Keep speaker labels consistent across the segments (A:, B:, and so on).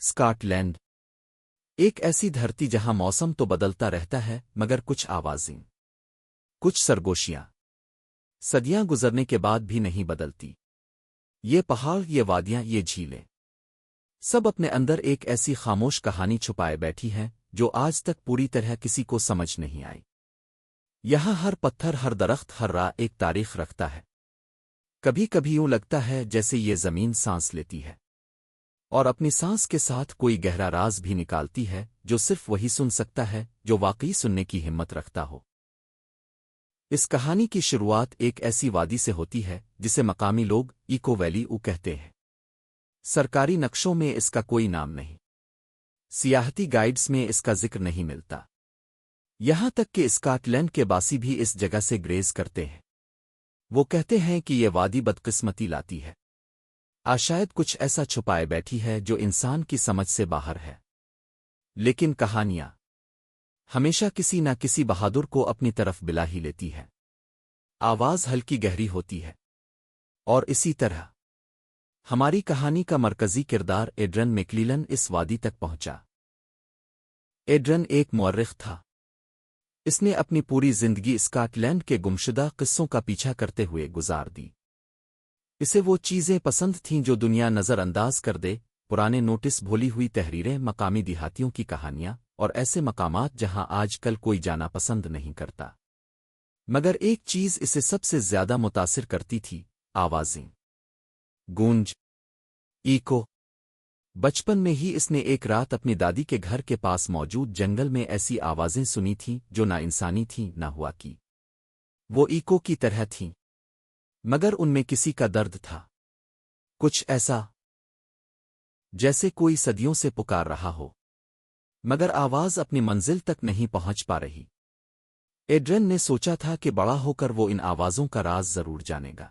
A: Scott land ایک ایسی دھرتی جہاں موسم تو بدلتا رہتا ہے مگر کچھ آوازیں، کچھ سرگوشیاں صدیاں گزرنے کے بعد بھی نہیں بدلتی۔ یہ پہاڑ، یہ وادیاں، یہ جھیلیں، سب اپنے اندر ایک ایسی خاموش کہانی چھپائے بیٹھی ہیں جو آج تک پوری طرح کسی کو سمجھ نہیں آئی۔ یہاں ہر پتھر، ہر درخت، ہر راہ ایک تاریخ رکھتا ہے۔ کبھی کبھی یوں لگتا ہے جیسے یہ زمین سانس لیتی ہے، اور اپنی سانس کے ساتھ کوئی گہرا راز بھی نکالتی ہے جو صرف وہی سن سکتا ہے جو واقعی سننے کی ہمت رکھتا ہو۔ اس کہانی کی شروعات ایک ایسی وادی سے ہوتی ہے جسے مقامی لوگ ایکو ویلی کہتے ہیں۔ سرکاری نقشوں میں اس کا کوئی نام نہیں، سیاحتی گائیڈز میں اس کا ذکر نہیں ملتا، یہاں تک کہ اسکاٹ لینڈ کے باسی بھی اس جگہ سے گریز کرتے ہیں۔ وہ کہتے ہیں کہ یہ وادی بدقسمتی لاتی ہے، شاید کچھ ایسا چھپائے بیٹھی ہے جو انسان کی سمجھ سے باہر ہے۔ لیکن کہانیاں ہمیشہ کسی نہ کسی بہادر کو اپنی طرف بلا ہی لیتی ہے۔ آواز ہلکی گہری ہوتی ہے، اور اسی طرح ہماری کہانی کا مرکزی کردار ایڈرن میکلیلن اس وادی تک پہنچا۔ ایڈرن ایک مورخ تھا، اس نے اپنی پوری زندگی اسکاٹ لینڈ کے گمشدہ قصوں کا پیچھا کرتے ہوئے گزار دی۔ اسے وہ چیزیں پسند تھیں جو دنیا نظر انداز کر دے، پرانے نوٹس، بھولی ہوئی تحریریں، مقامی دیہاتیوں کی کہانیاں، اور ایسے مقامات جہاں آج کل کوئی جانا پسند نہیں کرتا۔ مگر ایک چیز اسے سب سے زیادہ متاثر کرتی تھی: آوازیں، گونج، ایکو۔ بچپن میں ہی اس نے ایک رات اپنی دادی کے گھر کے پاس موجود جنگل میں ایسی آوازیں سنی تھیں جو نہ انسانی تھیں نہ ہوا کی، وہ ایکو کی طرح تھیں، مگر ان میں کسی کا درد تھا، کچھ ایسا جیسے کوئی صدیوں سے پکار رہا ہو، مگر آواز اپنی منزل تک نہیں پہنچ پا رہی۔ ایڈرن نے سوچا تھا کہ بڑا ہو کر وہ ان آوازوں کا راز ضرور جانے گا،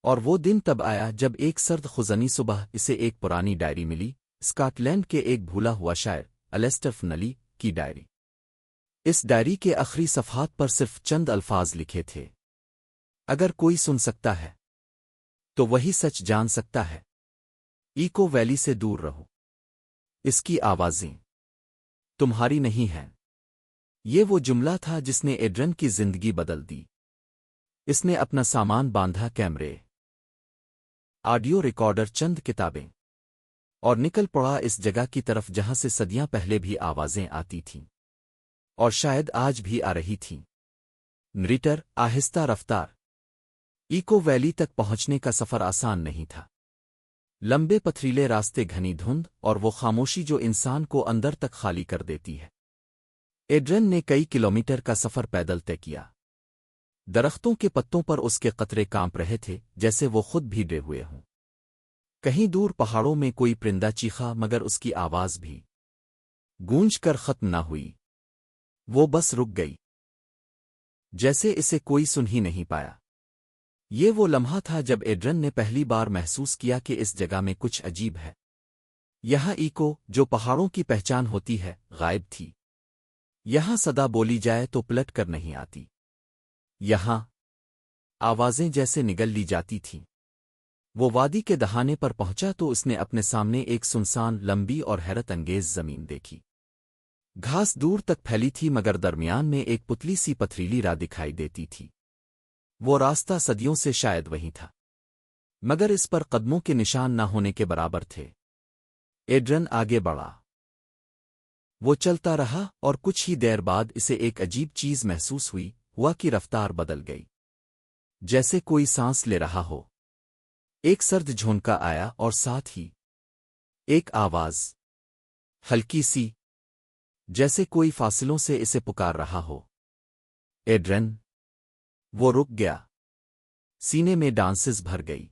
A: اور وہ دن تب آیا جب ایک سرد خزنی صبح اسے ایک پرانی ڈائری ملی، اسکاٹ لینڈ کے ایک بھولا ہوا شاعر الیسٹر فنلی کی ڈائری۔ اس ڈائری کے آخری صفحات پر صرف چند الفاظ لکھے تھے: اگر کوئی سن سکتا ہے تو وہی سچ جان سکتا ہے، ایکو ویلی سے دور رہو، اس کی آوازیں تمہاری نہیں ہیں۔ یہ وہ جملہ تھا جس نے ایڈرن کی زندگی بدل دی۔ اس نے اپنا سامان باندھا، کیمرے، آڈیو ریکارڈر، چند کتابیں، اور نکل پڑا اس جگہ کی طرف جہاں سے صدیاں پہلے بھی آوازیں آتی تھیں، اور شاید آج بھی آ رہی تھیں۔ نریٹر: آہستہ رفتار۔ ایکو ویلی تک پہنچنے کا سفر آسان نہیں تھا، لمبے پتھریلے راستے، گھنی دھند، اور وہ خاموشی جو انسان کو اندر تک خالی کر دیتی ہے۔ ایڈرن نے کئی کلومیٹر کا سفر پیدل طے کیا، درختوں کے پتوں پر اس کے قطرے کانپ رہے تھے جیسے وہ خود بھی ڈرے ہوئے ہوں۔ کہیں دور پہاڑوں میں کوئی پرندہ چیخا، مگر اس کی آواز بھی گونج کر ختم نہ ہوئی، وہ بس رک گئی، جیسے اسے کوئی سن ہی نہیں پایا۔ یہ وہ لمحہ تھا جب ایڈرن نے پہلی بار محسوس کیا کہ اس جگہ میں کچھ عجیب ہے۔ یہاں ایکو، جو پہاڑوں کی پہچان ہوتی ہے، غائب تھی۔ یہاں صدا بولی جائے تو پلٹ کر نہیں آتی، یہاں آوازیں جیسے نگل لی جاتی تھیں۔ وہ وادی کے دہانے پر پہنچا تو اس نے اپنے سامنے ایک سنسان، لمبی اور حیرت انگیز زمین دیکھی۔ گھاس دور تک پھیلی تھی مگر درمیان میں ایک پتلی سی پتھریلی راہ دکھائی دیتی تھی۔ وہ راستہ صدیوں سے شاید وہیں تھا، مگر اس پر قدموں کے نشان نہ ہونے کے برابر تھے۔ ایڈرن آگے بڑھا، وہ چلتا رہا، اور کچھ ہی دیر بعد اسے ایک عجیب چیز محسوس ہوئی، ہوا کی رفتار بدل گئی، جیسے کوئی سانس لے رہا ہو۔ ایک سرد جھونکا آیا، اور ساتھ ہی ایک آواز، ہلکی سی، جیسے کوئی فاصلوں سے اسے پکار رہا ہو۔ ایڈرن، وہ رک گیا، سینے میں ڈانسز بھر گئی۔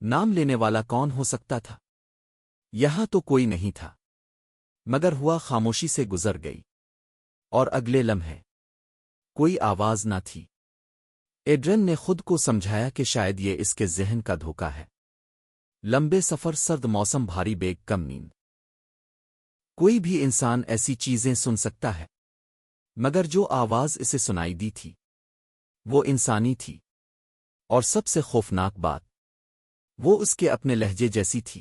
A: نام لینے والا کون ہو سکتا تھا؟ یہاں تو کوئی نہیں تھا، مگر ہوا خاموشی سے گزر گئی، اور اگلے لمحے کوئی آواز نہ تھی۔ ایڈرن نے خود کو سمجھایا کہ شاید یہ اس کے ذہن کا دھوکا ہے۔ لمبے سفر، سرد موسم، بھاری بیگ، کم نیند، کوئی بھی انسان ایسی چیزیں سن سکتا ہے، مگر جو آواز اسے سنائی دی تھی وہ انسانی تھی، اور سب سے خوفناک بات، وہ اس کے اپنے لہجے جیسی تھی۔